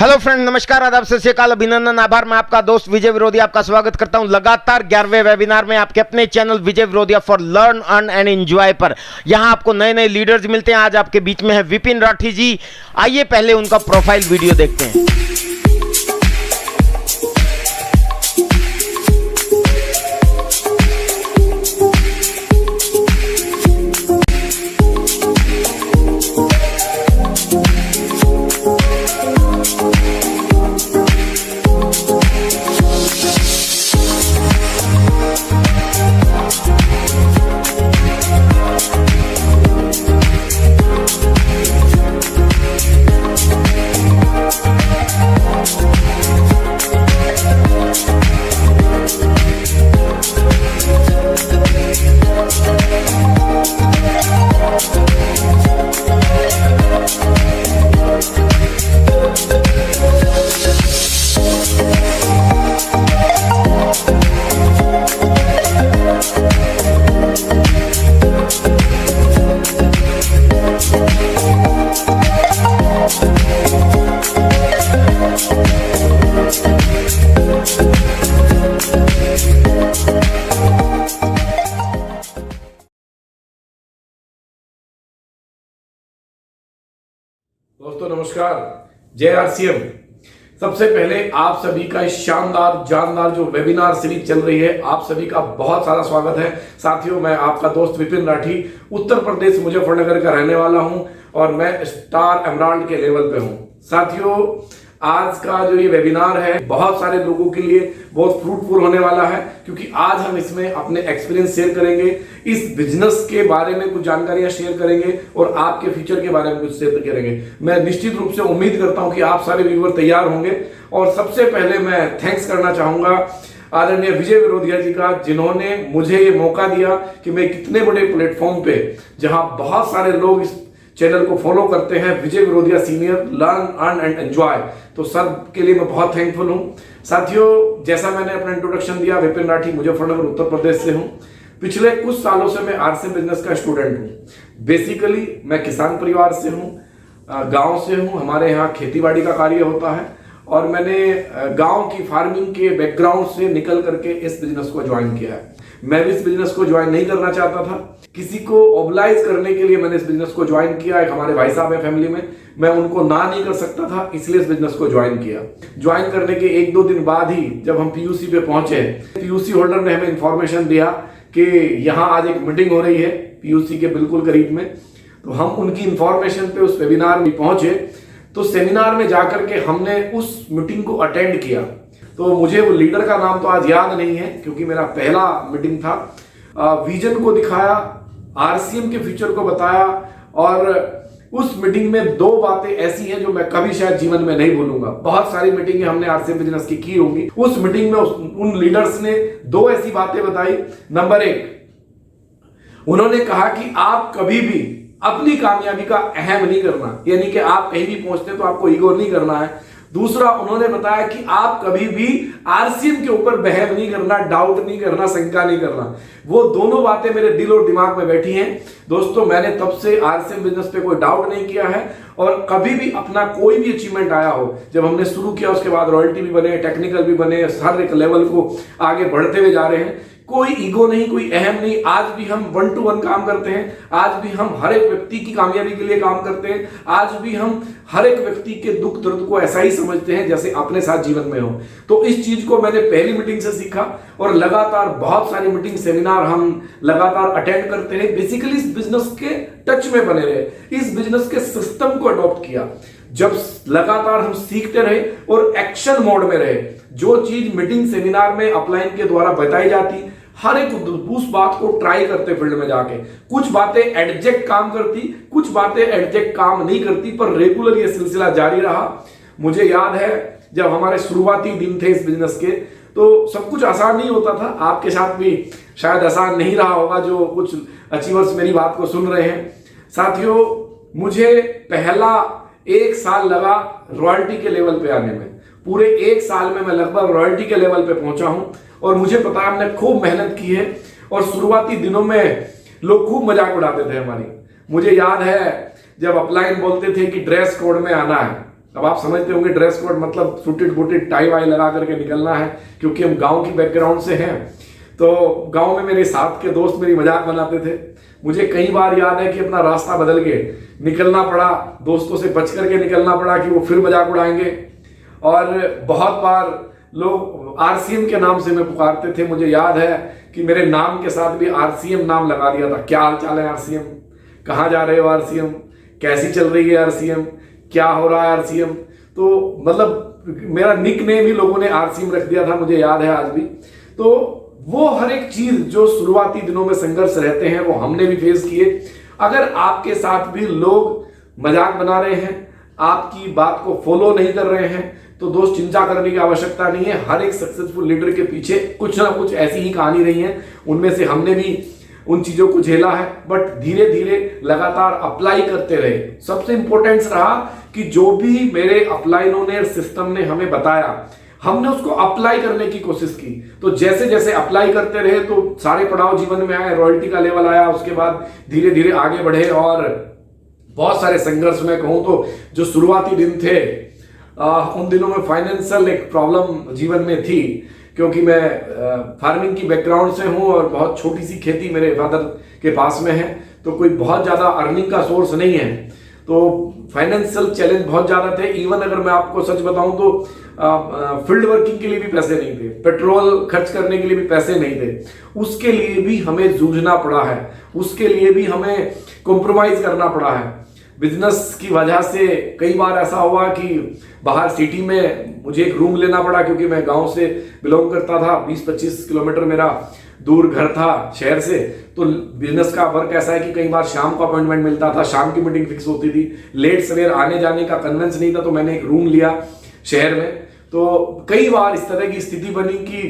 Hello friend, नमस्कार, आदाब, सत श्री अकाल, अभिनंदन, आभार। मैं आपका दोस्त विजय विरोधिया आपका स्वागत करता हूं लगातार 11वें वेबिनार में आपके अपने channel Vijay Virodhiya for learn earn and enjoy पर। यहां आपको नए नए लीडर्स मिलते हैं। आज आपके बीच में है विपिन राठी जी। आइए पहले उनका प्रोफाइल वीडियो देखते हैं। दोस्तों नमस्कार, जय आरसीएम। सबसे पहले आप सभी का इस शानदार जानदार जो वेबिनार सीरीज चल रही है, आप सभी का बहुत सारा स्वागत है। साथियों, मैं आपका दोस्त विपिन राठी उत्तर प्रदेश मुजफ्फरनगर का रहने वाला हूं और मैं स्टार एमराल्ड के लेवल पे हूं। साथियों, आज का जो ये वेबिनार है बहुत सारे लोगों के लिए बहुत फ्रूटफुल होने वाला है, क्योंकि आज हम इसमें अपने एक्सपीरियंस शेयर करेंगे, इस बिजनेस के बारे में कुछ जानकारियां शेयर करेंगे और आपके फ्यूचर के बारे में कुछ शेयर करेंगे। मैं निश्चित रूप से उम्मीद करता हूं कि आप सारे व्यूअर तैयार होंगे। और सबसे पहले मैं थैंक्स करना चाहूंगा आदरणीय विजय विरोधिया जी का, जिन्होंने मुझे ये मौका दिया कि मैं कितने बड़े प्लेटफॉर्म पे, जहां बहुत सारे लोग इस चैनल को फॉलो करते हैं, Vijay Virodhiya senior learn earn and enjoy, तो सर के लिए मैं बहुत थैंकफुल हूं। साथियों, जैसा मैंने अपना इंट्रोडक्शन दिया, विपिन राठी मुजफ्फरनगर उत्तर प्रदेश से हूं। पिछले कुछ सालों से मैं आरसीएम बिजनेस का स्टूडेंट हूं। बेसिकली मैं किसान परिवार से हूं, गांव से हूं। हमारे यहाँ खेतीबाड़ी का कार्य होता है और मैंने गांव की फार्मिंग के बैकग्राउंड से निकल करके इस बिजनेस को ज्वाइन किया है। मैं भी इस बिजनेस को ज्वाइन नहीं करना चाहता था, किसी को ओबलाइज करने के लिए मैंने इस बिजनेस को ज्वाइन किया। एक हमारे भाई साहब है फैमिली में, मैं उनको ना नहीं कर सकता था, इसलिए इस बिजनेस को ज्वाइन किया। ज्वाइन करने के 1-2 दिन बाद ही जब हम पीयूसी पे पहुंचे, पीयूसी होल्डर ने हमें इंफॉर्मेशन दिया कि यहाँ आज एक मीटिंग हो रही है पीयूसी के बिल्कुल करीब में। तो हम उनकी इंफॉर्मेशन पे उस वेबिनार में पहुंचे। तो सेमिनार में जाकर के हमने उस मीटिंग को अटेंड किया। तो मुझे वो लीडर का नाम तो आज याद नहीं है, क्योंकि मेरा पहला मीटिंग था। विजन को दिखाया, आरसीएम के फ्यूचर को बताया, और उस मीटिंग में 2 बातें ऐसी हैं जो मैं कभी शायद जीवन में नहीं भूलूंगा। बहुत सारी मीटिंगें हमने आरसीएम बिजनेस की होंगी। उस मीटिंग में उन लीडर्स ने 2 ऐसी बातें बताई। नंबर 1, उन्होंने कहा कि आप कभी भी अपनी कामयाबी का अहम नहीं करना, यानी कि आप कहीं भी पहुंचते तो आपको ईगो नहीं करना है। दूसरा, उन्होंने बताया कि आप कभी भी आरसीएम के ऊपर बहम नहीं करना, डाउट नहीं करना, शंका नहीं करना। वो दोनों बातें मेरे दिल और दिमाग में बैठी हैं। दोस्तों, मैंने तब से आरसीएम बिजनेस पे कोई डाउट नहीं किया है और कभी भी अपना कोई भी अचीवमेंट आया हो, जब हमने शुरू किया उसके बाद रॉयल्टी भी बने, टेक्निकल भी बने, हर एक लेवल को आगे बढ़ते हुए जा रहे हैं। कोई ईगो नहीं, कोई अहम नहीं। आज भी हम 1 to 1 काम करते हैं, आज भी हम हर एक व्यक्ति की कामयाबी के लिए काम करते हैं, आज भी हम हर एक व्यक्ति के दुख दर्द को ऐसा ही समझते हैं जैसे अपने साथ जीवन में हो। तो इस चीज को मैंने पहली मीटिंग से सीखा और लगातार बहुत सारी मीटिंग सेमिनार हम लगातार अटेंड करते रहे। बेसिकली इस बिजनेस के टच में बने रहे, इस बिजनेस के सिस्टम को अडॉप्ट किया। जब लगातार हम सीखते रहे और एक्शन मोड में रहे, जो चीज मीटिंग सेमिनार में अपलाइन के द्वारा बताई जाती, हर एक उस बात को ट्राई करते फील्ड में जाके। कुछ बातें एडजेक्ट काम करती, कुछ बातें एडजेक्ट काम नहीं करती, पर रेगुलर ये सिलसिला जारी रहा। मुझे याद है जब हमारे शुरुआती दिन थे इस बिजनेस के, तो सब कुछ आसान नहीं होता था। आपके साथ भी शायद आसान नहीं रहा होगा जो कुछ अचीवर्स मेरी बात को सुन रहे हैं। साथियों, मुझे पहला 1 साल लगा रॉयल्टी के लेवल पे आने में। पूरे 1 साल में मैं लगभग रॉयल्टी के लेवल पे पहुंचा हूं और मुझे पता है हमने खूब मेहनत की है और शुरुआती दिनों में लोग खूब मजाक उड़ाते थे हमारी। मुझे याद है जब अपलाइन बोलते थे कि ड्रेस कोड में आना है, अब आप समझते होंगे ड्रेस कोड मतलब सूटेड बूटेड टाई वाई लगा करके निकलना है, क्योंकि हम गांव की बैकग्राउंड से हैं। तो गांव में मेरे साथ के दोस्त मेरी मजाक बनाते थे। मुझे कई बार याद है कि अपना रास्ता बदल के निकलना पड़ा, दोस्तों से बच करके निकलना पड़ा कि वो फिर मजाक उड़ाएंगे। और बहुत बार लोग आरसीएम के नाम से मैं पुकारते थे। मुझे याद है कि मेरे नाम के साथ भी आरसीएम नाम लगा दिया था। क्या हाल चाल है आरसीएम, कहाँ जा रहे हो आरसीएम, कैसी चल रही है आरसीएम, क्या हो रहा है आरसीएम। तो मतलब मेरा निक नेम ही लोगों ने आरसीएम रख दिया था, मुझे याद है आज भी। तो वो हर एक चीज जो शुरुआती दिनों में संघर्ष रहते हैं वो हमने भी फेस किए। अगर आपके साथ भी लोग मजाक बना रहे हैं, आपकी बात को फॉलो नहीं कर रहे हैं, तो दोस्त चिंता करने की आवश्यकता नहीं है। हर एक सक्सेसफुल लीडर के पीछे कुछ ना कुछ ऐसी ही कहानी रही है, उनमें से हमने भी उन चीजों को झेला है। बट धीरे धीरे लगातार अप्लाई करते रहे। सबसे इंपॉर्टेंट रहा कि जो भी मेरे अपलाइनों ने, सिस्टम ने हमें बताया, हमने उसको अप्लाई करने की कोशिश की। तो जैसे जैसे अप्लाई करते रहे तो सारे पड़ाव जीवन में आए, रॉयल्टी का लेवल आया, उसके बाद धीरे धीरे आगे बढ़े। और बहुत सारे संघर्ष में कहूं तो जो शुरुआती दिन थे, उन दिनों में फाइनेंशियल एक प्रॉब्लम जीवन में थी, क्योंकि मैं फार्मिंग की बैकग्राउंड से हूं और बहुत छोटी सी खेती मेरे फादर के पास में है, तो कोई बहुत ज्यादा अर्निंग का सोर्स नहीं है। तो फाइनेंशियल चैलेंज बहुत ज्यादा थे। इवन अगर मैं आपको सच बताऊं तो फील्ड वर्किंग के लिए भी पैसे नहीं थे, पेट्रोल खर्च करने के लिए भी पैसे नहीं थे। उसके लिए भी हमें जूझना पड़ा है, उसके लिए भी हमें कॉम्प्रोमाइज करना पड़ा है। बिजनेस की वजह से कई बार ऐसा हुआ कि बाहर सिटी में मुझे एक रूम लेना पड़ा, क्योंकि मैं गांव से बिलोंग करता था। 20-25 किलोमीटर मेरा दूर घर था शहर से। तो बिजनेस का वर्क ऐसा है कि कई बार शाम को अपॉइंटमेंट मिलता था, शाम की मीटिंग फिक्स होती थी, लेट सवेर आने जाने का कन्वेंस नहीं था। तो मैंने एक रूम लिया शहर में। तो कई बार इस तरह की स्थिति बनी कि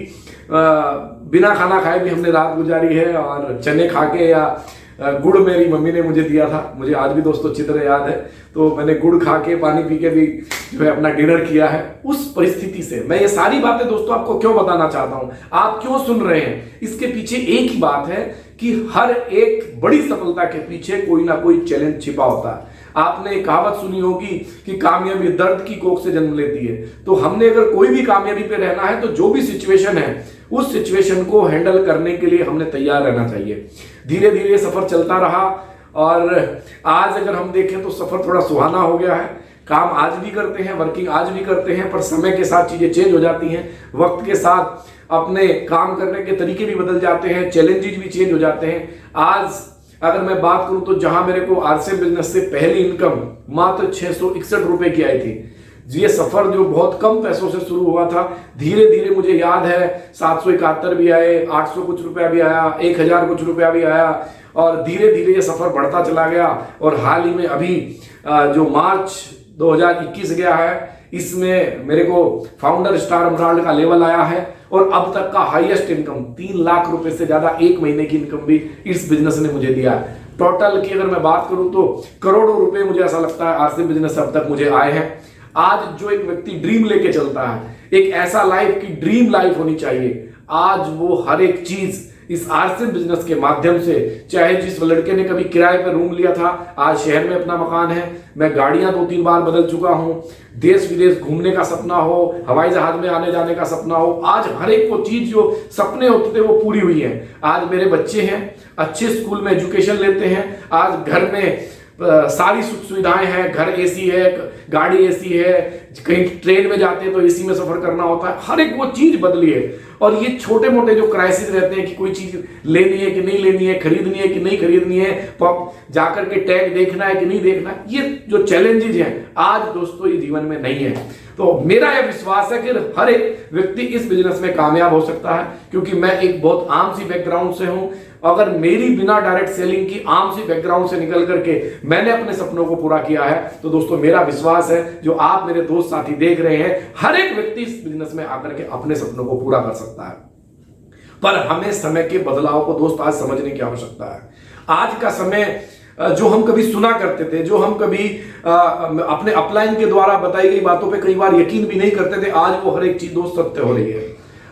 बिना खाना खाए भी हमने रात गुजारी है, और चने खा के या गुड़ मेरी मम्मी ने मुझे दिया था, मुझे आज भी दोस्तों अच्छी तरह याद है। तो मैंने गुड़ खा के, पानी पी के भी जो है अपना डिनर किया है। उस परिस्थिति से मैं ये सारी बातें दोस्तों आपको क्यों बताना चाहता हूं, आप क्यों सुन रहे हैं, इसके पीछे एक ही बात है कि हर एक बड़ी सफलता के पीछे कोई ना कोई चैलेंज छिपा होता है। आपने कहावत सुनी होगी कि कामयाबी दर्द की कोख से जन्म लेती है। तो हमने अगर कोई भी कामयाबी पे रहना है तो जो भी सिचुएशन है, उस सिचुएशन को हैंडल करने के लिए हमने तैयार रहना चाहिए। धीरे धीरे सफर चलता रहा, और आज अगर हम देखें तो सफर थोड़ा सुहाना हो गया है। काम आज भी करते हैं, वर्किंग आज भी करते हैं, पर समय के साथ चीजें चेंज हो जाती हैं। वक्त के साथ अपने काम करने के तरीके भी बदल जाते हैं, चैलेंजेस भी चेंज हो जाते हैं। आज अगर मैं बात करूं तो जहां मेरे को आरसीएम बिजनेस से पहली इनकम मात्र 661 रुपए की आई थी, ये सफर जो बहुत कम पैसों से शुरू हुआ था, धीरे धीरे मुझे याद है 771 भी आए, 800 कुछ रुपया भी आया, 1000 कुछ रुपया भी आया, और धीरे धीरे ये सफर बढ़ता चला गया। और हाल ही में अभी जो मार्च 2021 गया है, इसमें मेरे को फाउंडर स्टार एमराल्ड का लेवल आया है, और अब तक का हाईएस्ट इनकम 3 लाख रुपए से ज्यादा एक महीने की इनकम भी इस बिजनेस ने मुझे दिया है। टोटल की अगर मैं बात करूं तो करोड़ों रुपए मुझे ऐसा लगता है आरसीएम बिजनेस से अब तक मुझे आए हैं। आज जो एक व्यक्ति ड्रीम लेके चलता है, एक ऐसा लाइफ की ड्रीम लाइफ होनी चाहिए, आज वो हर एक चीज इस आरसीएम बिजनेस के माध्यम से, चाहे जिस लड़के ने कभी किराए पर रूम लिया था, आज शहर में अपना मकान है, मैं गाड़ियां 2-3 बार बदल चुका हूं, देश विदेश घूमने का सपना हो, हवाई जहाज में आने जाने का सपना हो, आज हर एक वो चीज जो सपने होते थे वो पूरी हुई है। आज मेरे बच्चे हैं, अच्छे स्कूल में एजुकेशन लेते हैं, आज घर में सारी सुख सुविधाएं हैं, घर एसी है, गाड़ी एसी है, कहीं ट्रेन में जाते हैं तो एसी में सफर करना होता है, हर एक वो चीज बदली है। और ये छोटे मोटे जो क्राइसिस रहते हैं कि कोई चीज लेनी है कि नहीं लेनी है, खरीदनी है कि नहीं खरीदनी है, जाकर के टैग देखना है कि नहीं देखना है, ये जो चैलेंजेस हैं आज दोस्तों ये जीवन में नहीं है। तो मेरा यह विश्वास है कि हर एक व्यक्ति इस बिजनेस में कामयाब हो सकता है, क्योंकि मैं एक बहुत आम सी बैकग्राउंड से हूं। अगर मेरी बिना डायरेक्ट सेलिंग की आम सी बैकग्राउंड से निकल करके मैंने अपने सपनों को पूरा किया है, तो दोस्तों मेरा विश्वास है जो आप मेरे दोस्त साथी देख रहे हैं, हर एक व्यक्ति इस बिजनेस में आकर के अपने सपनों को पूरा कर सकता है। पर हमें समय के बदलाव को दोस्त आज समझने की आवश्यकता है। आज का समय जो हम कभी सुना करते थे, जो हम कभी अपने अपलाइन के द्वारा बताई गई बातों पे कई बार यकीन भी नहीं करते थे, आज वो हर एक चीज दोस्त सत्य हो रही है।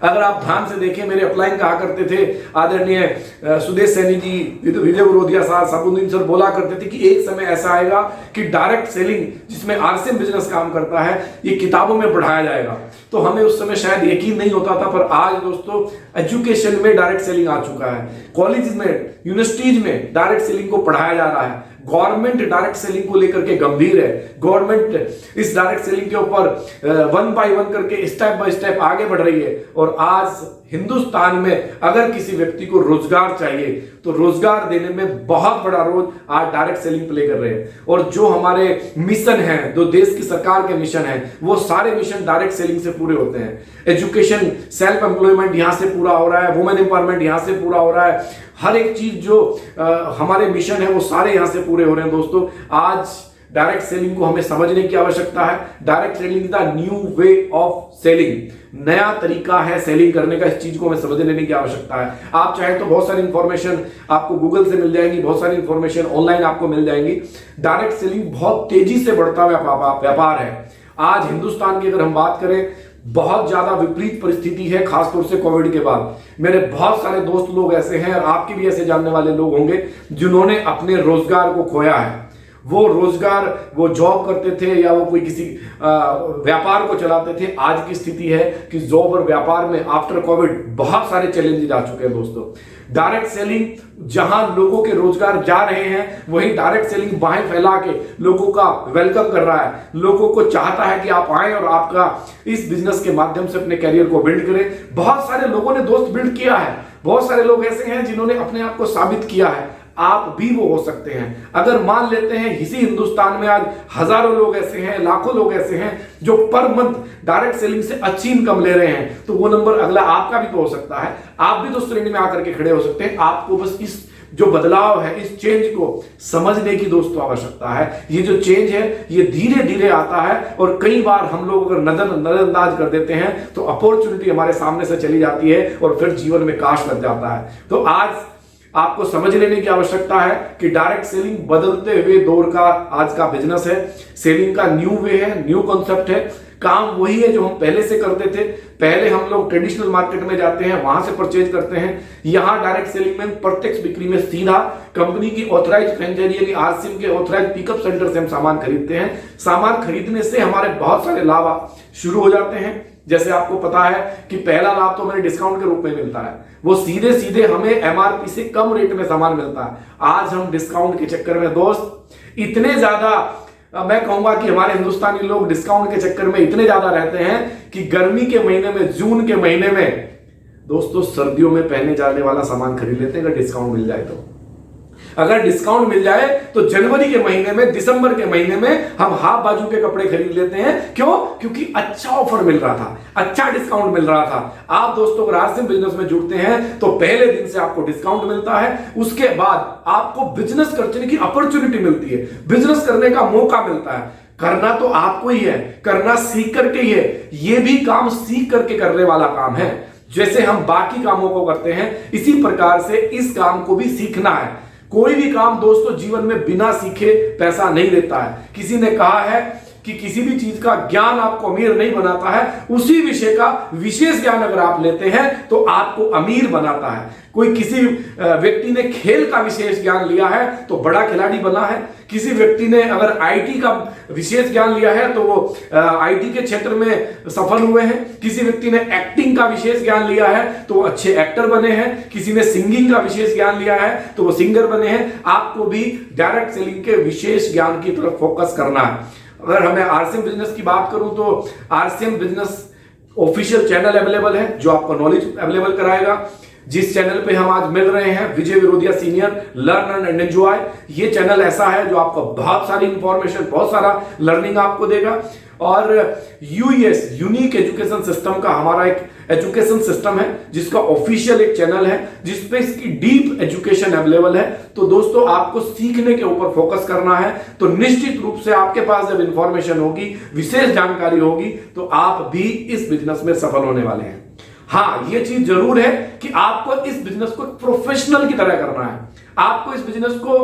अगर आप ध्यान से देखें, मेरे अपलाइन कहा करते थे आदरणीय सुदेश सैनी जी, विजय विरोधिया साहब, साबुद्दीन सर बोला करते थे कि एक समय ऐसा आएगा कि डायरेक्ट सेलिंग जिसमें आरसीएम बिजनेस काम करता है, ये किताबों में पढ़ाया जाएगा। तो हमें उस समय शायद यकीन नहीं होता था, पर आज दोस्तों एजुकेशन में डायरेक्ट सेलिंग आ चुका है। कॉलेज में, यूनिवर्सिटीज में डायरेक्ट सेलिंग को पढ़ाया जा रहा है। गवर्नमेंट डायरेक्ट सेलिंग को लेकर के गंभीर है। गवर्नमेंट इस डायरेक्ट सेलिंग के ऊपर वन बाय वन करके स्टेप बाय स्टेप आगे बढ़ रही है। और आज हिंदुस्तान में अगर किसी व्यक्ति को रोजगार चाहिए तो रोजगार देने में बहुत बड़ा रोल आज डायरेक्ट सेलिंग प्ले कर रहे हैं। और जो हमारे मिशन हैं, जो देश की सरकार के मिशन हैं, वो सारे मिशन डायरेक्ट सेलिंग से पूरे होते हैं। एजुकेशन, सेल्फ एम्प्लॉयमेंट यहां से पूरा हो रहा है, वुमेन एम्पावरमेंट यहां से पूरा हो रहा है। हर एक चीज जो हमारे मिशन है वो सारे यहां से पूरे हो रहे हैं। दोस्तों आज डायरेक्ट सेलिंग को हमें समझने की आवश्यकता है। Direct selling the new way of selling, नया तरीका है सेलिंग करने का। इस चीज को हमें समझ लेने की आवश्यकता है। आप चाहे तो बहुत सारी इंफॉर्मेशन आपको गूगल से मिल जाएंगी, बहुत सारी इंफॉर्मेशन ऑनलाइन आपको मिल जाएंगी। डायरेक्ट सेलिंग बहुत तेजी से बढ़ता हुआ व्यापार है। आज हिंदुस्तान की अगर हम बात करें, बहुत ज्यादा विपरीत परिस्थिति है, खासतौर से कोविड के बाद। मेरे बहुत सारे दोस्त लोग ऐसे हैं, और आपके भी ऐसे जानने वाले लोग होंगे, जिन्होंने अपने रोजगार को खोया है। वो रोजगार, वो जॉब करते थे या वो कोई किसी व्यापार को चलाते थे। आज की स्थिति है कि जॉब और व्यापार में आफ्टर कोविड बहुत सारे चैलेंजेस आ चुके हैं। दोस्तों डायरेक्ट सेलिंग जहां लोगों के रोजगार जा रहे हैं, वहीं डायरेक्ट सेलिंग बाहें फैला के लोगों का वेलकम कर रहा है। लोगों को चाहता है कि आप आए और आपका इस बिजनेस के माध्यम से अपने कैरियर को बिल्ड करें। बहुत सारे लोगों ने दोस्त बिल्ड किया है। बहुत सारे लोग ऐसे हैं जिन्होंने अपने आप को साबित किया है। आप भी वो हो सकते हैं। अगर मान लेते हैं इसी हिंदुस्तान में आज हजारों लोग ऐसे हैं, लाखों लोग ऐसे हैं जो पर मंथ डायरेक्ट सेलिंग से अच्छी इनकम ले रहे हैं, तो वो नंबर अगला आपका भी तो हो सकता है। आप भी तो श्रेणी में आकर के खड़े हो सकते हैं। आपको बस इस जो बदलाव है, इस चेंज को समझने की दोस्तों आवश्यकता है। ये जो चेंज है ये धीरे धीरे आता है, और कई बार हम लोग अगर नजरअंदाज कर देते हैं तो अपॉर्चुनिटी हमारे सामने से चली जाती है और फिर जीवन में काश लग जाता है। तो आज आपको समझ लेने की आवश्यकता है कि डायरेक्ट सेलिंग बदलते हुए दौर का आज का बिजनेस है। सेलिंग का न्यू वे है, न्यू कॉन्सेप्ट है। काम वही है जो हम पहले से करते थे। पहले हम लोग ट्रेडिशनल मार्केट में जाते हैं, वहां से परचेज करते हैं। यहां डायरेक्ट सेलिंग में प्रत्यक्ष बिक्री में सीधा कंपनी की ऑथराइज फ्रेंचाइजी यानी आरसीएम के ऑथराइज पिकअप सेंटर से हम सामान खरीदते हैं। सामान खरीदने से हमारे बहुत सारे लाभ शुरू हो जाते हैं। जैसे आपको पता है कि पहला लाभ तो हमें डिस्काउंट के रूप में मिलता है। वो सीधे सीधे हमें एमआरपी से कम रेट में सामान मिलता है। आज हम डिस्काउंट के चक्कर में दोस्त इतने ज्यादा, मैं कहूंगा कि हमारे हिंदुस्तानी लोग डिस्काउंट के चक्कर में इतने ज्यादा रहते हैं कि गर्मी के महीने में, जून के महीने में दोस्तों सर्दियों में पहने जाने वाला सामान खरीद लेते हैं अगर डिस्काउंट मिल जाए तो। अगर डिस्काउंट मिल जाए तो जनवरी के महीने में, दिसंबर के महीने में हम हाफ बाजू के कपड़े खरीद लेते हैं। क्यों? क्योंकि अच्छा ऑफर मिल रहा था, अच्छा डिस्काउंट मिल रहा था। आप दोस्तों अगर आरसीएम बिजनेस में जुड़ते हैं तो पहले दिन से आपको डिस्काउंट मिलता है। उसके बाद आपको बिजनेस करने की अपॉर्चुनिटी मिलती है, बिजनेस करने का मौका मिलता है। करना तो आपको ही है, करना सीख करके ही है। यह भी काम सीख करके करने वाला काम है। जैसे हम बाकी कामों को करते हैं, इसी प्रकार से इस काम को भी सीखना है। कोई भी काम दोस्तों जीवन में बिना सीखे पैसा नहीं देता है। किसी ने कहा है कि किसी भी चीज का ज्ञान आपको अमीर नहीं बनाता है, उसी विषय का विशेष ज्ञान अगर आप लेते हैं तो आपको अमीर बनाता है। कोई किसी व्यक्ति ने खेल का विशेष ज्ञान लिया है तो बड़ा खिलाड़ी बना है। किसी व्यक्ति ने अगर आईटी का विशेष ज्ञान लिया है तो वो आईटी के क्षेत्र में सफल हुए हैं। किसी व्यक्ति ने एक्टिंग का विशेष ज्ञान लिया है तो वो अच्छे एक्टर बने हैं। किसी ने सिंगिंग का विशेष ज्ञान लिया है तो वो सिंगर बने हैं। आपको भी डायरेक्ट सेलिंग के विशेष ज्ञान की तरफ फोकस करना है। अगर हमें आरसीएम बिजनेस की बात करूं तो RCM business official channel available है जो आपको नॉलेज अवेलेबल कराएगा। जिस चैनल पे हम आज मिल रहे हैं, Vijay Virodhiya senior learn and enjoy, ये चैनल ऐसा है जो आपको बहुत सारी इंफॉर्मेशन, बहुत सारा लर्निंग आपको देगा। और यूएस यूनिक एजुकेशन सिस्टम का हमारा एक एजुकेशन सिस्टम है जिसका ऑफिशियल एक चैनल है जिसपे इसकी डीप एजुकेशन अवेलेबल है। तो दोस्तों आपको सीखने के ऊपर फोकस करना है तो निश्चित रूप से आपके पास जब इंफॉर्मेशन होगी, विशेष जानकारी होगी, तो आप भी इस बिजनेस में सफल होने वाले हैं। हाँ, ये चीज जरूर है कि आपको इस बिजनेस को प्रोफेशनल की तरह करना है। आपको इस बिजनेस को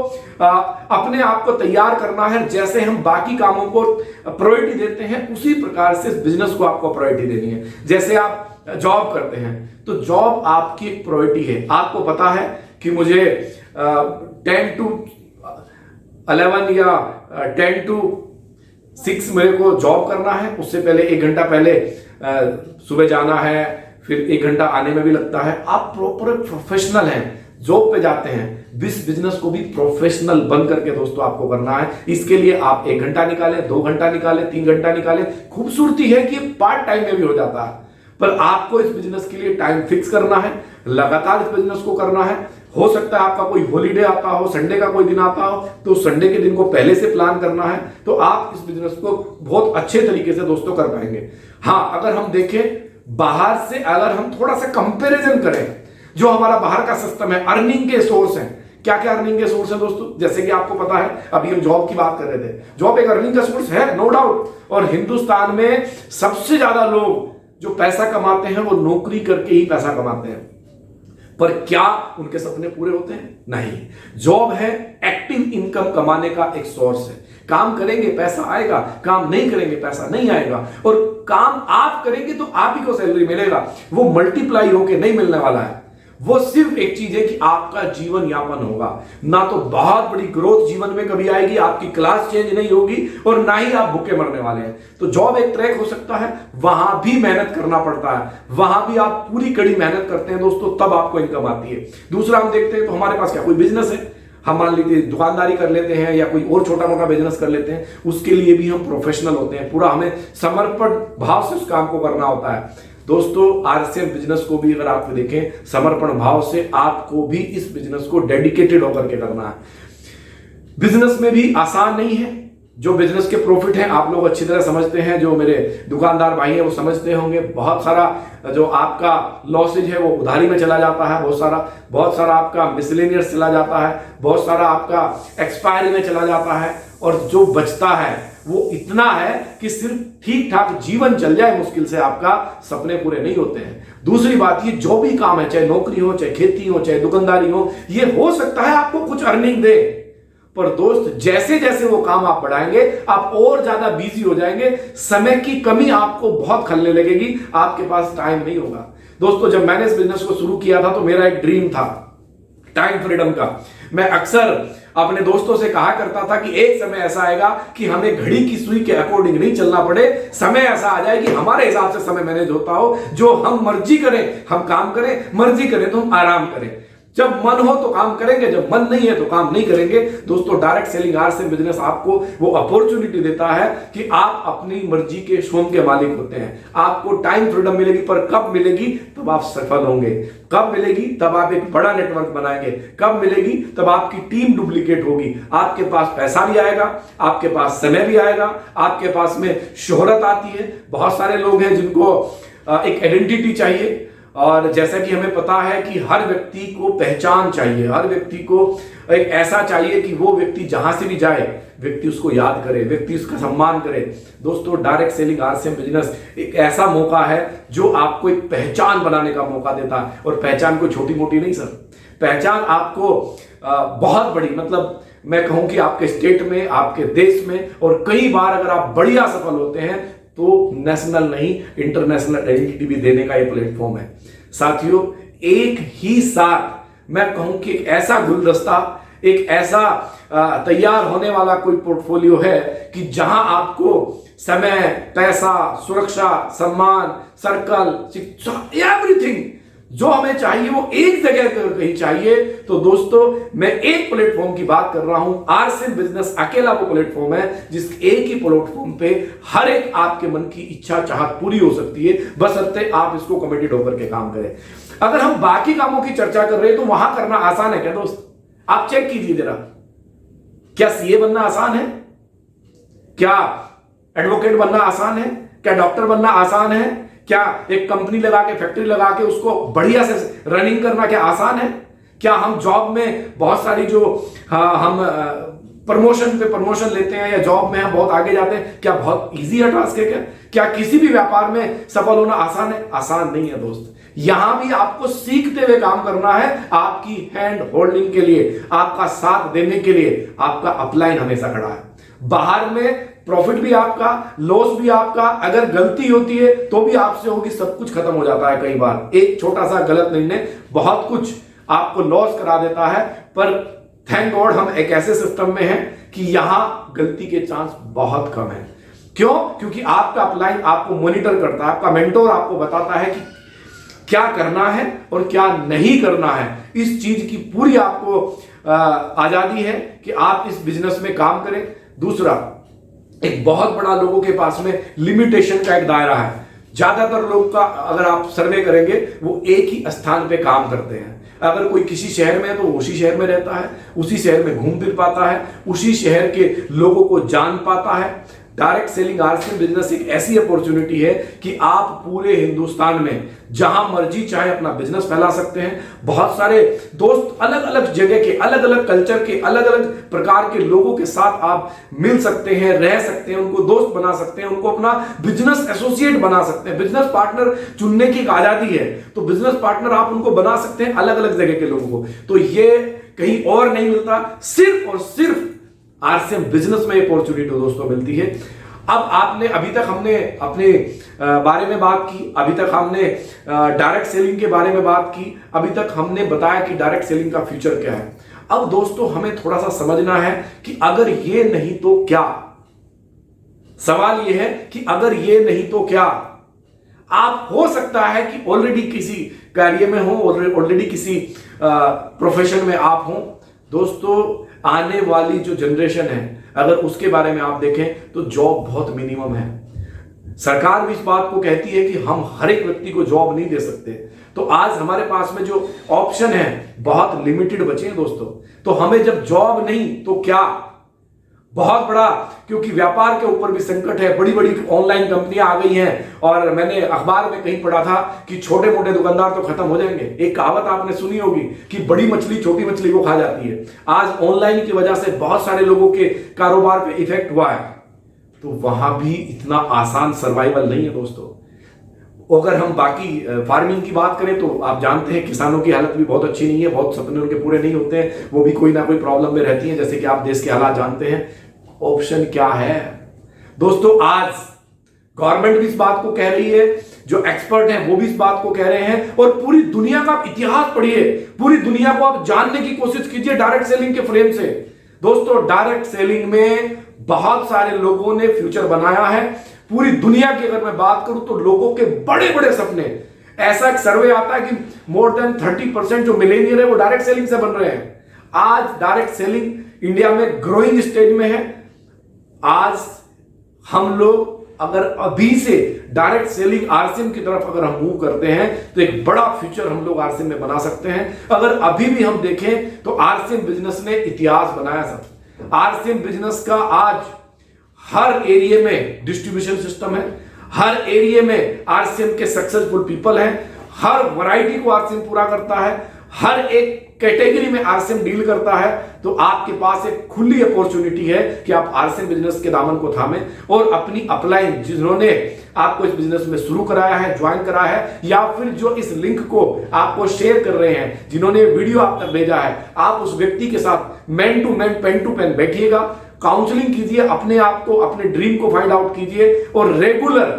अपने आप को तैयार करना है। जैसे हम बाकी कामों को प्रायोरिटी देते हैं उसी प्रकार से इस बिजनेस को आपको प्रायोरिटी देनी है। जैसे आप जॉब करते हैं तो जॉब आपकी एक प्रायोरिटी है। आपको पता है कि मुझे 10 to 11 या 10 to 6 मेरे को जॉब करना है। उससे पहले 1 घंटा पहले सुबह जाना है, फिर 1 घंटा आने में भी लगता है। आप प्रॉपर प्रोफेशनल हैं, जॉब पे जाते हैं। इस बिजनेस को भी प्रोफेशनल बन करके दोस्तों आपको करना है। इसके लिए आप 1 घंटा निकालें, 2 घंटा निकालें, 3 घंटा निकालें। खूबसूरती है कि पार्ट टाइम में भी हो जाता है, पर आपको इस बिजनेस के लिए टाइम फिक्स करना है, लगातार इस बिजनेस को करना है। हो सकता है आपका कोई हॉलीडे आता हो, संडे का कोई दिन आता हो, तो संडे के दिन को पहले से प्लान करना है, तो आप इस बिजनेस को बहुत अच्छे तरीके से दोस्तों कर पाएंगे। हाँ, अगर हम देखें बाहर से, अगर हम थोड़ा सा कंपैरिजन करें, जो हमारा बाहर का सिस्टम है, अर्निंग के सोर्स हैं। क्या क्या अर्निंग के सोर्स है दोस्तों? जैसे कि आपको पता है, अभी हम जॉब की बात कर रहे थे, जॉब एक अर्निंग का सोर्स है, नो डाउट। और हिंदुस्तान में सबसे ज्यादा लोग जो पैसा कमाते हैं वो नौकरी करके ही पैसा कमाते हैं। पर क्या उनके सपने पूरे होते हैं? नहीं। जॉब है एक्टिव इनकम कमाने का एक सोर्स है। काम करेंगे पैसा आएगा, काम नहीं करेंगे पैसा नहीं आएगा। और काम आप करेंगे तो आप ही को सैलरी मिलेगा, वो मल्टीप्लाई होके नहीं मिलने वाला है। वो सिर्फ एक चीज है कि आपका जीवन यापन होगा। ना तो बहुत बड़ी ग्रोथ जीवन में कभी आएगी, आपकी क्लास चेंज नहीं होगी, और ना ही आप भूखे मरने वाले हैं। तो जॉब एक ट्रैक हो सकता है, वहां भी मेहनत करना पड़ता है, वहां भी आप पूरी कड़ी मेहनत करते हैं दोस्तों, तब आपको इनकम आती है। दूसरा हम देखते हैं तो हमारे पास क्या कोई बिजनेस है, हम मान लीजिए दुकानदारी कर लेते हैं या कोई और छोटा मोटा बिजनेस कर लेते हैं, उसके लिए भी हम प्रोफेशनल होते हैं। पूरा हमें समर्पण भाव से उस काम को करना होता है। दोस्तों आरसीएम बिजनेस को भी अगर आप देखें, समर्पण भाव से आपको भी इस बिजनेस को डेडिकेटेड होकर के करना है। बिजनेस में भी आसान नहीं है। जो बिजनेस के प्रॉफिट हैं आप लोग अच्छी तरह समझते हैं, जो मेरे दुकानदार भाई हैं वो समझते होंगे। बहुत सारा जो आपका लॉसेज है वो उधारी में चला जाता है, बहुत सारा आपका मिसलेनियस चला जाता है, बहुत सारा आपका एक्सपायरी में चला जाता है, और जो बचता है वो इतना है कि सिर्फ ठीक ठाक जीवन चल जाए, मुश्किल से आपका सपने पूरे नहीं होते हैं। दूसरी बात, ये जो भी काम है, चाहे नौकरी हो, चाहे खेती हो, चाहे दुकानदारी हो, ये हो सकता है आपको कुछ अर्निंग दे, पर दोस्त जैसे जैसे वो काम आप बढ़ाएंगे आप और ज्यादा बिजी हो जाएंगे, समय की कमी आपको बहुत खलने लगेगी, आपके पास टाइम नहीं होगा। दोस्तों जब मैंने इस बिजनेस को शुरू किया था तो मेरा एक ड्रीम था टाइम फ्रीडम का। मैं अक्सर अपने दोस्तों से कहा करता था कि एक समय ऐसा आएगा कि हमें घड़ी की सुई के अकॉर्डिंग नहीं चलना पड़े, समय ऐसा आ जाए कि हमारे हिसाब से समय मैनेज होता हो, जो हम मर्जी करें हम काम करें, मर्जी करें तो हम आराम करें। जब मन हो तो काम करेंगे, जब मन नहीं है तो काम नहीं करेंगे। दोस्तों डायरेक्ट सेलिंग आरसीएम बिजनेस आपको वो अपॉर्चुनिटी देता है कि आप अपनी मर्जी के स्वयं के मालिक होते हैं। आपको टाइम फ्रीडम मिलेगी, पर कब मिलेगी? तब आप सफल होंगे। कब मिलेगी? तब आप एक बड़ा नेटवर्क बनाएंगे। कब मिलेगी? तब आपकी टीम डुप्लीकेट होगी, आपके पास पैसा भी आएगा, आपके पास समय भी आएगा, आपके पास में शोहरत आती है। बहुत सारे लोग हैं जिनको एक आइडेंटिटी चाहिए, और जैसा कि हमें पता है कि हर व्यक्ति को पहचान चाहिए, हर व्यक्ति को एक ऐसा चाहिए कि वो व्यक्ति जहां से भी जाए व्यक्ति उसको याद करे, व्यक्ति उसका सम्मान करे। दोस्तों डायरेक्ट सेलिंग आरसीएम बिजनेस एक ऐसा मौका है जो आपको एक पहचान बनाने का मौका देता है, और पहचान कोई छोटी मोटी नहीं सर, पहचान आपको बहुत बड़ी, मतलब मैं कहूं कि आपके स्टेट में, आपके देश में, और कई बार अगर आप बढ़िया सफल होते हैं तो नेशनल नहीं इंटरनेशनल आइडेंटिटी भी देने का ये प्लेटफॉर्म है। साथियों एक ही साथ मैं कहूं कि एक ऐसा गुलदस्ता, एक ऐसा तैयार होने वाला कोई पोर्टफोलियो है कि जहां आपको समय, पैसा, सुरक्षा, सम्मान, सर्कल, शिक्षा, एवरीथिंग जो हमें चाहिए वो एक जगह कहीं चाहिए। तो दोस्तों मैं एक प्लेटफॉर्म की बात कर रहा हूं, आरसीएम बिजनेस अकेला वो प्लेटफॉर्म है जिस एक ही प्लेटफॉर्म पे हर एक आपके मन की इच्छा चाहत पूरी हो सकती है, बशर्ते आप इसको कमिटेड होकर के काम करें। अगर हम बाकी कामों की चर्चा कर रहे हैं तो वहां करना आसान है क्या दोस्त? आप चेक कीजिए जरा, क्या सीए बनना आसान है? क्या एडवोकेट बनना आसान है? क्या डॉक्टर बनना आसान है? क्या एक कंपनी लगा के, फैक्ट्री लगा के उसको बढ़िया से रनिंग करना क्या आसान है? क्या हम जॉब में बहुत सारी जो हम प्रमोशन पे प्रमोशन लेते हैं या जॉब में हम बहुत आगे जाते हैं, क्या बहुत इजी है टास्क है? क्या किसी भी व्यापार में सफल होना आसान है? आसान नहीं है दोस्त। यहां भी आपको सीखते हुए काम करना है, आपकी हैंड होल्डिंग के लिए, आपका साथ देने के लिए आपका अपलाइन हमेशा खड़ा है। बाहर में प्रॉफिट भी आपका, लॉस भी आपका, अगर गलती होती है तो भी आपसे होगी, सब कुछ खत्म हो जाता है। कई बार एक छोटा सा गलत निर्णय बहुत कुछ आपको लॉस करा देता है, पर थैंक गॉड हम एक ऐसे सिस्टम में हैं कि यहां गलती के चांस बहुत कम है। क्यों? क्योंकि आपका अपलाइन आपको मॉनिटर करता है, आपका मेंटोर आपको बताता है कि क्या करना है और क्या नहीं करना है। इस चीज की पूरी आपको आजादी है कि आप इस बिजनेस में काम करें। दूसरा, एक बहुत बड़ा लोगों के पास में लिमिटेशन का एक दायरा है। ज्यादातर लोग का अगर आप सर्वे करेंगे वो एक ही स्थान पे काम करते हैं। अगर कोई किसी शहर में है तो उसी शहर में रहता है, उसी शहर में घूम फिर पाता है, उसी शहर के लोगों को जान पाता है। डायरेक्ट सेलिंग आरसीएम बिजनेस एक ऐसी अपॉर्चुनिटी है कि आप पूरे हिंदुस्तान में जहां मर्जी चाहे अपना बिजनेस फैला सकते हैं। बहुत सारे दोस्त अलग अलग जगह के, अलग अलग कल्चर के, अलग अलग प्रकार के लोगों के साथ आप मिल सकते हैं, रह सकते हैं, उनको दोस्त बना सकते हैं, उनको अपना बिजनेस एसोसिएट बना सकते हैं। बिजनेस पार्टनर चुनने की एक आजादी है, तो बिजनेस पार्टनर आप उनको बना सकते हैं अलग अलग जगह के लोगों को। तो ये कहीं और नहीं मिलता, सिर्फ और सिर्फ आरसीएम बिजनेस में अपॉर्चुनिटी दोस्तों मिलती है। अब आपने अभी तक हमने अपने बारे में बात की, अभी तक हमने डायरेक्ट सेलिंग के बारे में बात की, अभी तक हमने बताया कि डायरेक्ट सेलिंग का फ्यूचर क्या है। अब दोस्तों हमें थोड़ा सा समझना है कि अगर ये नहीं तो क्या। सवाल ये है कि अगर ये नहीं तो क्या। आप हो सकता है कि ऑलरेडी किसी कार्य में हो, ऑलरेडी किसी प्रोफेशन में आप हो। दोस्तों आने वाली जो जनरेशन है अगर उसके बारे में आप देखें तो जॉब बहुत मिनिमम है। सरकार भी इस बात को कहती है कि हम हर एक व्यक्ति को जॉब नहीं दे सकते। तो आज हमारे पास में जो ऑप्शन है बहुत लिमिटेड बचे हैं दोस्तों। तो हमें जब जॉब नहीं तो क्या, बहुत बड़ा, क्योंकि व्यापार के ऊपर भी संकट है। बड़ी बड़ी ऑनलाइन कंपनियां आ गई हैं और मैंने अखबार में कहीं पढ़ा था कि छोटे मोटे दुकानदार तो खत्म हो जाएंगे। एक कहावत आपने सुनी होगी कि बड़ी मछली छोटी मछली को खा जाती है। आज ऑनलाइन की वजह से बहुत सारे लोगों के कारोबार पे इफेक्ट हुआ है। तो वहां भी इतना आसान सर्वाइवल नहीं है दोस्तों। अगर हम बाकी फार्मिंग की बात करें तो आप जानते हैं किसानों की हालत भी बहुत अच्छी नहीं है, बहुत सपने उनके पूरे नहीं होते हैं, वो भी कोई ना कोई प्रॉब्लम में रहती हैं, जैसे कि आप देश के हालात जानते हैं। ऑप्शन क्या है दोस्तों? आज गवर्नमेंट भी इस बात को कह रही है, जो एक्सपर्ट हैं वो भी इस बात को कह रहे हैं, और पूरी दुनिया का इतिहास पढ़िए, पूरी दुनिया को आप जानने की कोशिश कीजिए डायरेक्ट सेलिंग के फ्रेम से। दोस्तों डायरेक्ट सेलिंग में बहुत सारे लोगों ने फ्यूचर बनाया है। पूरी दुनिया की अगर मैं बात करूं तो लोगों के बड़े बड़े सपने, ऐसा एक सर्वे आता है कि मोर देन 30% जो मिलेनियर है वो डायरेक्ट सेलिंग से बन रहे हैं। आज डायरेक्ट सेलिंग इंडिया में ग्रोइंग स्टेज में है। आज हम लोग अगर अभी से डायरेक्ट सेलिंग आरसीएम की तरफ अगर हम मूव करते हैं तो एक बड़ा फ्यूचर हम लोग आरसीएम में बना सकते हैं। अगर अभी भी हम देखें तो आरसीएम बिजनेस ने इतिहास बनाया सब। आरसीएम बिजनेस का आज हर एरिया में डिस्ट्रीब्यूशन सिस्टम है, हर एरिया में आरसीएम के सक्सेसफुल पीपल हैं, हर वैरायटी को आरसीएम पूरा करता है, हर एक कैटेगरी में आरसीएम डील करता है। तो आपके पास एक खुली अपॉर्चुनिटी है कि आप आरसीएम बिजनेस के दामन को थामें और अपनी अपलाइन जिन्होंने आपको इस बिजनेस में शुरू कराया है, ज्वाइन कराया है, या फिर जो इस लिंक को आपको शेयर कर रहे हैं, जिन्होंने वीडियो आप तक भेजा है, आप उस व्यक्ति के साथ man to man, pen to pen बैठिएगा, काउंसलिंग कीजिए, अपने आप को, अपने ड्रीम को फाइंड आउट कीजिए और रेगुलर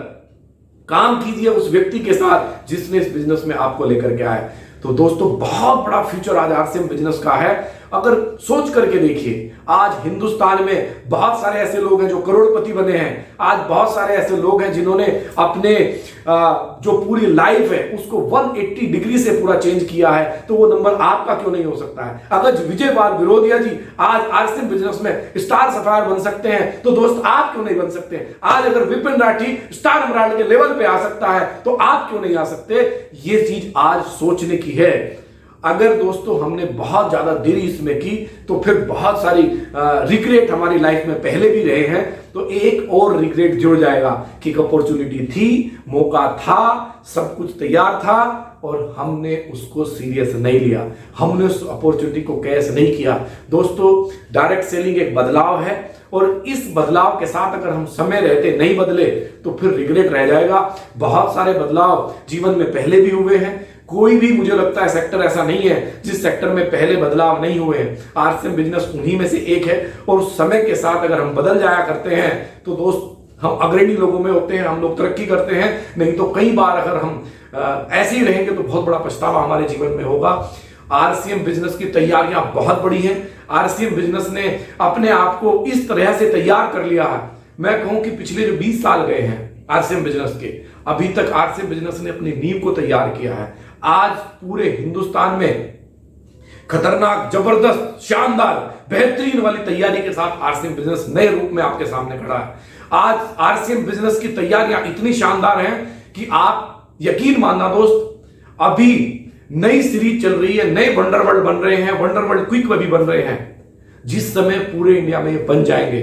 काम कीजिए उस व्यक्ति के साथ जिसने इस बिजनेस में आपको लेकर के आए। तो दोस्तों बहुत बड़ा फ्यूचर आज आरसीएम बिजनेस का है। अगर सोच करके देखिए, आज हिंदुस्तान में बहुत सारे ऐसे लोग हैं जो करोड़पति बने हैं। आज बहुत सारे ऐसे लोग हैं जिन्होंने अपने जो पूरी लाइफ है उसको 180 डिग्री से पूरा चेंज किया है। तो वो नंबर आपका क्यों नहीं हो सकता है? अगर विजय विरोधिया जी आज आरसीएम बिजनेस में स्टार सफायर बन सकते हैं तो दोस्त आप क्यों नहीं बन सकते? आज अगर विपिन राठी स्टार एमराल्ड के लेवल पे आ सकता है तो आप क्यों नहीं आ सकते? ये चीज आज सोचने की है। अगर दोस्तों हमने बहुत ज्यादा देरी इसमें की तो फिर बहुत सारी रिग्रेट हमारी लाइफ में पहले भी रहे हैं। तो एक और रिग्रेट जुड़ जाएगा कि अपॉर्चुनिटी थी, मौका था, सब कुछ तैयार था और हमने उसको सीरियस नहीं लिया, हमने उस अपॉर्चुनिटी को कैश नहीं किया। दोस्तों डायरेक्ट सेलिंग एक बदलाव है और इस बदलाव के साथ अगर हम समय रहते नहीं बदले तो फिर रिग्रेट रह जाएगा। बहुत सारे बदलाव जीवन में पहले भी हुए हैं, कोई भी मुझे लगता है सेक्टर ऐसा नहीं है जिस सेक्टर में पहले बदलाव नहीं हुए हैं। आरसीएम बिजनेस उन्हीं में से एक है। और समय के साथ अगर हम बदल जाया करते हैं तो दोस्त हम अग्रणी लोगों में होते हैं, हम लोग तरक्की करते हैं। नहीं तो कई बार अगर हम ऐसे ही रहेंगे तो बहुत बड़ा पछतावा हमारे जीवन में होगा। आरसीएम बिजनेस की तैयारियां बहुत बड़ी हैं। आरसीएम बिजनेस ने अपने आप को इस तरह से तैयार कर लिया है, मैं कहूं कि पिछले जो 20 साल गए हैं आरसीएम बिजनेस के, अभी तक आरसीएम बिजनेस ने अपनी नींव को तैयार किया है। आज पूरे हिंदुस्तान में खतरनाक, जबरदस्त, शानदार, बेहतरीन वाली तैयारी के साथ आरसीएम बिजनेस नए रूप में आपके सामने खड़ा है। आज आरसीएम बिजनेस की तैयारियां इतनी शानदार हैं कि आप यकीन मानना दोस्त, अभी नई सीरीज चल रही है, नए वंडरवर्ल्ड बन रहे हैं, वंडरवर्ल्ड क्विक भी बन रहे हैं। जिस समय पूरे इंडिया में ये बन जाएंगे,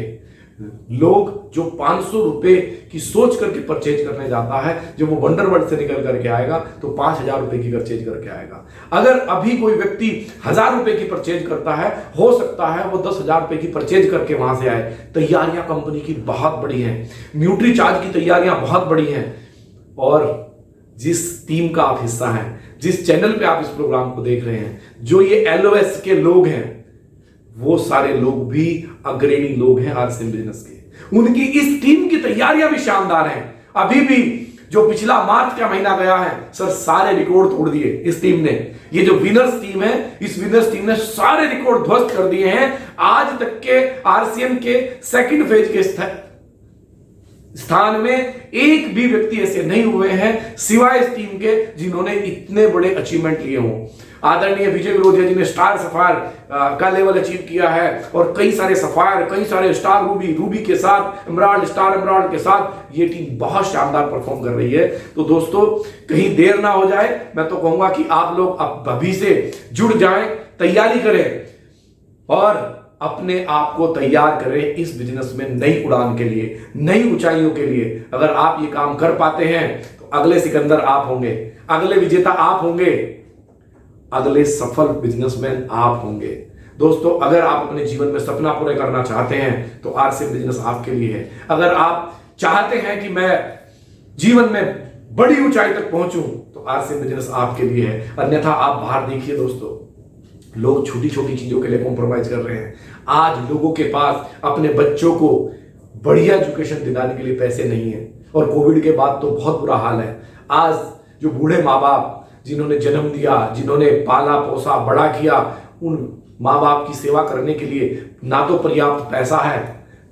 लोग जो 500 रुपए की सोच करके परचेज करने जाता है, जब वो वंडरवर्ल्ड से निकल करके आएगा तो 5000 रुपए की परचेज करके आएगा। अगर अभी कोई व्यक्ति 1000 रुपए की परचेज करता है, हो सकता है वो 10,000 रुपए की परचेज करके वहां से आए। तैयारियां कंपनी की बहुत बड़ी हैं, न्यूट्री चार्ज की तैयारियां बहुत बड़ी हैं। और जिस टीम का आप हिस्सा हैं, जिस चैनल पे आप इस प्रोग्राम को देख रहे हैं, जो ये एलओएस के लोग हैं, वो सारे लोग भी अग्रणी लोग हैं आरसीएम बिजनेस के। उनकी इस टीम की तैयारियां भी शानदार हैं। अभी भी जो पिछला मार्च का महीना गया है सर, सारे रिकॉर्ड तोड़ दिए इस टीम ने। ये जो विनर्स टीम है, इस विनर्स टीम ने सारे रिकॉर्ड ध्वस्त कर दिए हैं। आज तक के आरसीएम के सेकंड फेज के स्थान में एक भी व्यक्ति ऐसे नहीं हुए हैं सिवाय इस टीम के जिन्होंने इतने बड़े अचीवमेंट लिए हों। आदरणीय विजय विरोधिया जी ने स्टार सफायर का लेवल अचीव किया है, और कई सारे सफायर, कई सारे स्टार रूबी के साथ, एमराल्ड, स्टार एमराल्ड के साथ ये टीम बहुत शानदार परफॉर्म कर रही है। तो दोस्तों, कहीं देर ना हो जाए, मैं तो कहूंगा कि आप लोग अब अभी से जुड़ जाएं, तैयारी करें और अपने आप को तैयार करें इस बिजनेस में नई उड़ान के लिए, नई ऊंचाइयों के लिए। अगर आप ये काम कर पाते हैं तो अगले सिकंदर आप होंगे, अगले विजेता आप होंगे, अगले सफल बिजनेसमैन आप होंगे। दोस्तों, अगर आप अपने जीवन में सपना पूरे करना चाहते हैं तो आरसीएम बिजनेस आपके लिए है। अगर आप चाहते हैं कि मैं जीवन में बड़ी ऊंचाई तक पहुंचूं तो आरसीएम बिजनेस आपके लिए है। अन्यथा आप बाहर देखिए दोस्तों, लोग छोटी छोटी चीजों के लिए कॉम्प्रोमाइज कर रहे हैं। आज लोगों के पास अपने बच्चों को बढ़िया एजुकेशन दिलाने के लिए पैसे नहीं है, और कोविड के बाद तो बहुत बुरा हाल है। आज जो बूढ़े माँ बाप जिन्होंने जन्म दिया, जिन्होंने पाला पोसा बड़ा किया, उन माँ बाप की सेवा करने के लिए ना तो पर्याप्त पैसा है,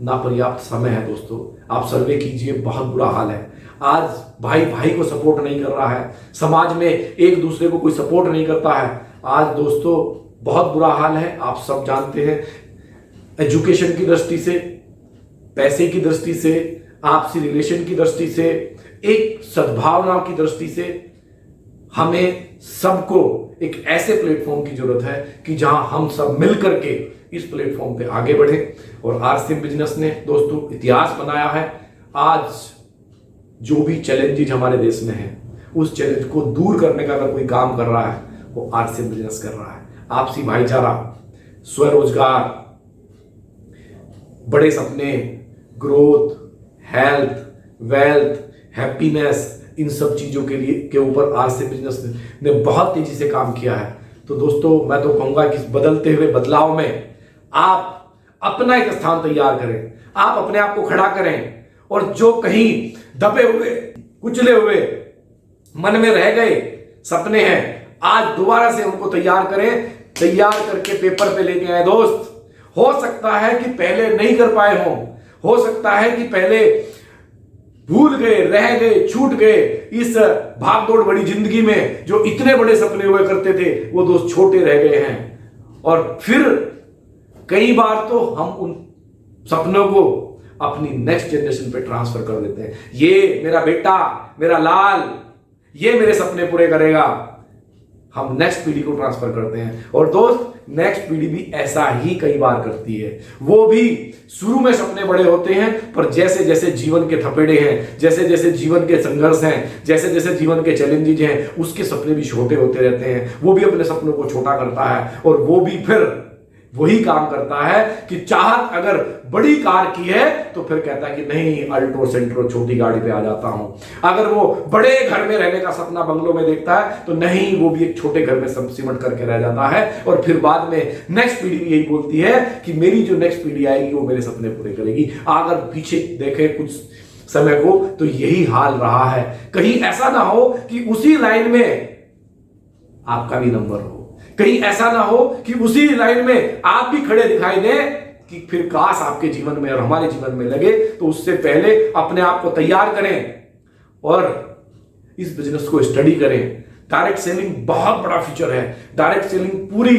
ना पर्याप्त समय है। दोस्तों, आप सर्वे कीजिए, बहुत बुरा हाल है। आज भाई भाई को सपोर्ट नहीं कर रहा है, समाज में एक दूसरे को कोई सपोर्ट नहीं करता है। आज दोस्तों बहुत बुरा हाल है, आप सब जानते हैं। एजुकेशन की दृष्टि से, पैसे की दृष्टि से, आपसी रिलेशन की दृष्टि से, एक सद्भावना की दृष्टि से, हमें सबको एक ऐसे प्लेटफॉर्म की जरूरत है कि जहां हम सब मिलकर के इस प्लेटफॉर्म पे आगे बढ़े। और आरसीएम बिजनेस ने दोस्तों इतिहास बनाया है। आज जो भी चैलेंजेज हमारे देश में है, उस चैलेंज को दूर करने का अगर कोई काम कर रहा है वो आरसीएम बिजनेस कर रहा है। आपसी भाईचारा, स्वरोजगार, बड़े सपने, ग्रोथ, हेल्थ, वेल्थ, हैप्पीनेस, इन सब चीजों के ऊपर आरसीएम बिजनेस ने बहुत तेजी से काम किया है। तो दोस्तों, मैं तो कहूंगा कि इस बदलते हुए बदलाव में आप अपना एक स्थान तैयार करें, आप अपने आप को खड़ा करें, और जो कहीं दबे हुए, कुचले हुए, मन में रह गए सपने हैं, आज दोबारा से उनको तैयार करें। तैयार करके पेपर पे लेके आए। दोस्त, हो सकता है कि पहले नहीं कर पाए हों, हो सकता है कि पहले भूल गए, रह गए, छूट गए। इस भागदौड़ भरी जिंदगी में जो इतने बड़े सपने हुए करते थे, वो दोस्त छोटे रह गए हैं। और फिर कई बार तो हम उन सपनों को अपनी नेक्स्ट जनरेशन पे ट्रांसफर कर देते हैं। ये मेरा बेटा, मेरा लाल, ये मेरे सपने पूरे करेगा, हम नेक्स्ट पीढ़ी को ट्रांसफर करते हैं। और दोस्त, नेक्स्ट पीढ़ी भी ऐसा ही कई बार करती है। वो भी शुरू में सपने बड़े होते हैं, पर जैसे जैसे जीवन के थपेड़े हैं, जैसे जैसे जीवन के संघर्ष हैं, जैसे जैसे जीवन के चैलेंजेज हैं, उसके सपने भी छोटे होते रहते हैं। वो भी अपने सपनों को छोटा करता है, और वो भी फिर वही काम करता है कि चाहत अगर बड़ी कार की है तो फिर कहता है कि नहीं, अल्टो सेंट्रो छोटी गाड़ी पे आ जाता हूं। अगर वो बड़े घर में रहने का सपना बंगलों में देखता है तो नहीं, वो भी एक छोटे घर में सब सिमट करके रह जाता है। और फिर बाद में नेक्स्ट पीढ़ी भी यही बोलती है कि मेरी जो नेक्स्ट पीढ़ी आएगी वो मेरे सपने पूरे करेगी। अगर पीछे देखें कुछ समय को तो यही हाल रहा है। कहीं ऐसा ना हो कि उसी लाइन में आपका भी नंबर हो, कहीं ऐसा ना हो कि उसी लाइन में आप भी खड़े दिखाई दें कि फिर काश आपके जीवन में और हमारे जीवन में लगे। तो उससे पहले अपने आप को तैयार करें और इस बिजनेस को स्टडी करें। डायरेक्ट सेलिंग बहुत बड़ा फ्यूचर है। डायरेक्ट सेलिंग पूरी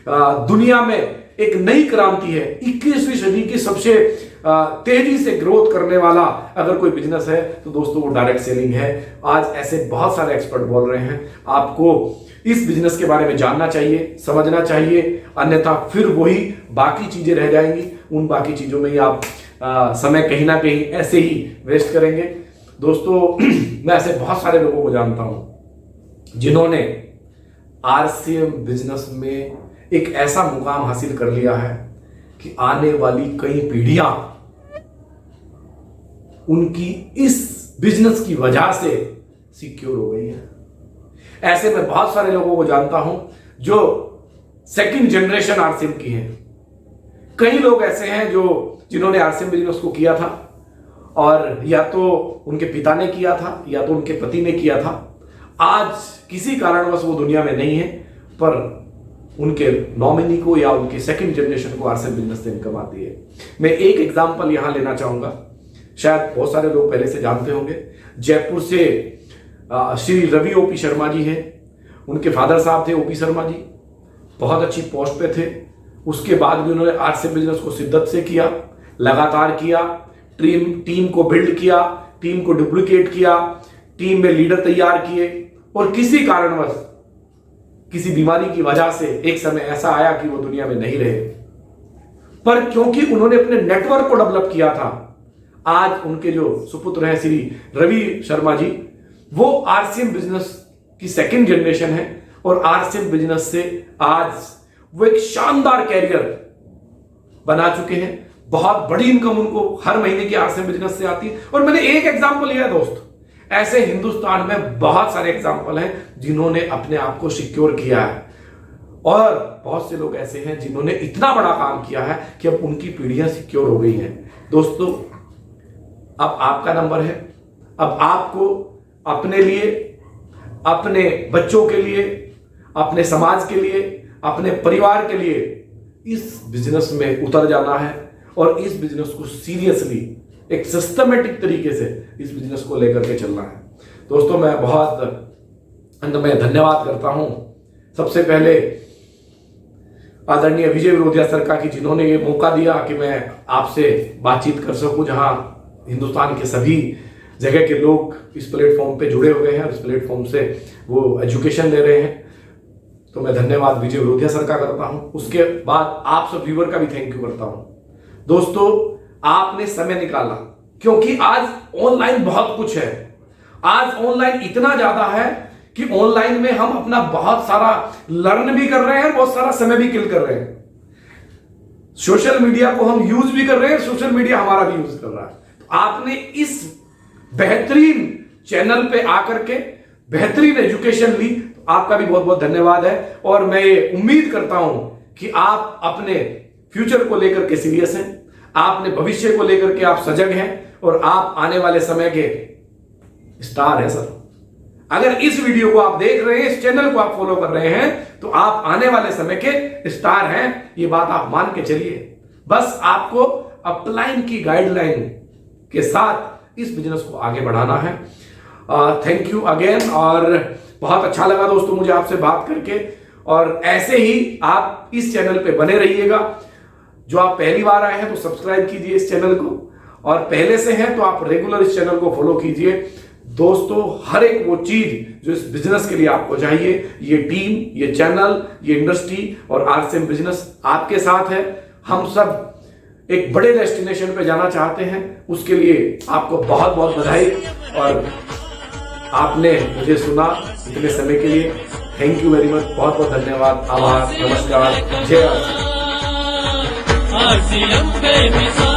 दुनिया में एक नई क्रांति है। 21वीं सदी की सबसे तेजी से ग्रोथ करने वाला अगर कोई बिजनेस है तो दोस्तों वो डायरेक्ट सेलिंग है। आज ऐसे बहुत सारे एक्सपर्ट बोल रहे हैं, आपको इस बिजनेस के बारे में जानना चाहिए, समझना चाहिए, अन्यथा फिर वही बाकी चीजें रह जाएंगी। उन बाकी चीजों में ही आप समय कहीं ना कहीं ऐसे ही वेस्ट करेंगे। दोस्तों मैं ऐसे बहुत सारे लोगों को जानता हूं जिन्होंने आरसीएम बिजनेस में एक ऐसा मुकाम हासिल कर लिया है कि आने वाली कई पीढ़ियां उनकी इस बिजनेस की वजह से सिक्योर हो गई है। ऐसे मैं बहुत सारे लोगों को जानता हूं जो सेकंड जनरेशन आरसीएम की हैं। कई लोग ऐसे हैं जिन्होंने आरसीएम बिजनेस को किया था और या तो उनके पिता ने किया था या तो उनके पति ने किया था। आज किसी कारणवश वो दुनिया में नहीं है, पर उनके नॉमिनी को या उनके सेकंड जनरेशन को आरसीएम बिजनेस से इनकम आती है। मैं एक एग्जांपल यहां लेना चाहूंगा, शायद बहुत सारे लोग पहले से जानते होंगे। जयपुर से श्री रवि ओपी शर्मा जी हैं। उनके फादर साहब थे ओपी शर्मा जी, बहुत अच्छी पोस्ट पे थे। उसके बाद भी उन्होंने आरसीएम बिजनेस को शिद्दत से किया, लगातार किया, टीम को बिल्ड किया, टीम को डुप्लीकेट किया, टीम में लीडर तैयार किए। और किसी कारणवश किसी बीमारी की वजह से एक समय ऐसा आया कि वो दुनिया में नहीं रहे, पर क्योंकि उन्होंने अपने नेटवर्क को डेवलप किया था, आज उनके जो सुपुत्र हैं श्री रवि शर्मा जी, वो आरसीएम बिजनेस की सेकंड जनरेशन है। और आरसीएम बिजनेस से आज वो एक शानदार कैरियर बना चुके हैं। बहुत बड़ी इनकम उनको हर महीने की आरसीएम बिजनेस से आती है। और मैंने एक एग्जांपल लिया है दोस्त, ऐसे हिंदुस्तान में बहुत सारे एग्जांपल हैं जिन्होंने अपने आप को सिक्योर किया है। और बहुत से लोग ऐसे हैं जिन्होंने इतना बड़ा काम किया है कि अब उनकी पीढ़ियां सिक्योर हो गई हैं। दोस्तों अब आपका नंबर है। अब आपको अपने लिए, अपने बच्चों के लिए, अपने समाज के लिए, अपने परिवार के लिए इस बिजनेस में उतर जाना है और इस बिजनेस को सीरियसली एक सिस्टमेटिक तरीके से इस बिजनेस को लेकर के चलना है। दोस्तों मैं बहुत अंत में धन्यवाद करता हूं सबसे पहले आदरणीय विजय विरोधिया सर का, कि जिन्होंने ये मौका दिया कि मैं आपसे बातचीत कर सकूं, जहां हिंदुस्तान के सभी जगह के लोग इस प्लेटफॉर्म पे जुड़े हुए हैं और इस प्लेटफॉर्म से वो एजुकेशन ले रहे हैं। तो मैं धन्यवाद विजय विरोधिया सर का करता हूं। उसके बाद आप सब व्यूअर का भी थैंक यू करता हूं। दोस्तों आपने समय निकाला, क्योंकि आज ऑनलाइन बहुत कुछ है। आज ऑनलाइन इतना ज्यादा है कि ऑनलाइन में हम अपना बहुत सारा लर्न भी कर रहे हैं, बहुत सारा समय भी किल कर रहे हैं। सोशल मीडिया को हम यूज भी कर रहे हैं, सोशल मीडिया हमारा भी यूज कर रहा है। तो आपने इस बेहतरीन चैनल पे आकर के बेहतरीन एजुकेशन ली, तो आपका भी बहुत बहुत धन्यवाद है। और मैं ये उम्मीद करता हूं कि आप अपने फ्यूचर को लेकर के सीरियस हैं, आपने भविष्य को लेकर के आप सजग हैं और आप आने वाले समय के स्टार हैं सर। अगर इस वीडियो को आप देख रहे हैं, इस चैनल को आप फॉलो कर रहे हैं, तो आप आने वाले समय के स्टार हैं, ये बात आप मान के चलिए। बस आपको अपलाइन की गाइडलाइन के साथ इस बिजनेस को आगे बढ़ाना है। Thank you again. और बहुत अच्छा लगा दोस्तों मुझे आपसे बात करके, और ऐसे ही आप इस चैनल पे बने रहिएगा। जो आप पहली बार आए हैं तो सब्सक्राइब कीजिए इस चैनल को, और पहले से हैं तो आप रेगुलर इस चैनल को फॉलो कीजिए। दोस्तों हर एक वो चीज जो इस बिजनेस के लिए आपको चाहिए, ये टीम, ये चैनल, ये इंडस्ट्री और आरसीएम बिजनेस आपके साथ है। हम सब एक बड़े डेस्टिनेशन पे जाना चाहते हैं, उसके लिए आपको बहुत बहुत बधाई। और आपने मुझे सुना इतने समय के लिए थैंक यू वेरी मच, बहुत बहुत धन्यवाद, आभार, नमस्कार, जय आरसीएम। आरसीएम बेमिसाल